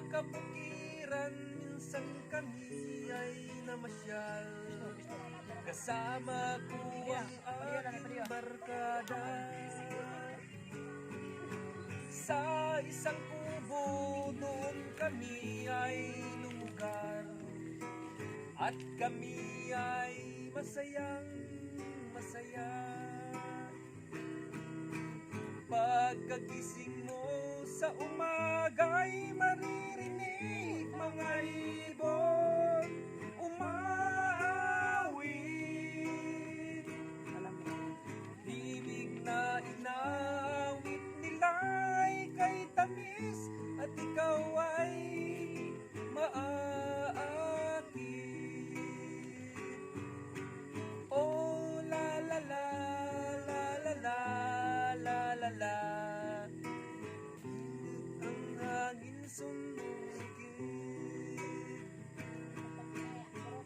kabukiran, minsan kami ay namasyal. Kasama ko ang aking barkada. Sa isang kubo doon kami ay lumugar, at kami ay masayang masaya. Pagkagising mo sa umaga'y maririnig mga ibon umaawit. Himig na inawit nila'y kay tamis, at ikaw ay maaakit. Oh la la la la la la la la la, ang hangin sumukit.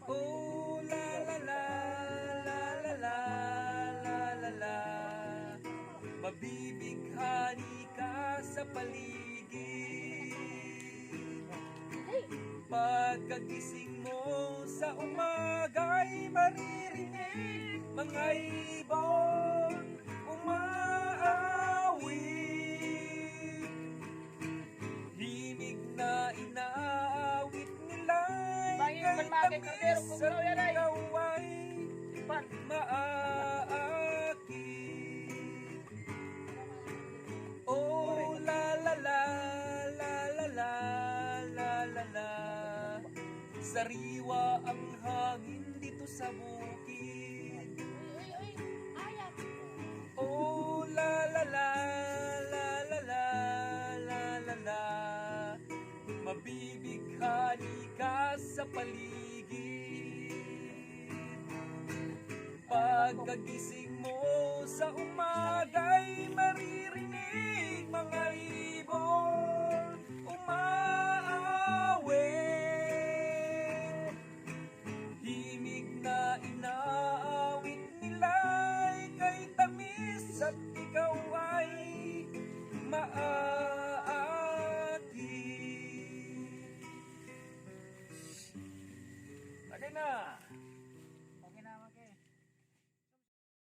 Oh la la la la la la la la la, mabibighani ka sa paligid. Pagkagising mo sa umaga'y maririnig mga ibon umaawit. Himig na inaawit nila'y kay tamis, at ikaw ay maaakit. Oh la la la la la la la la la, sariwa ang hangin dito sa bukid. Oh la la la la la la la la la, mabibighani ka sa paligid. Pagkagising mo sa umaga'y maririnig mga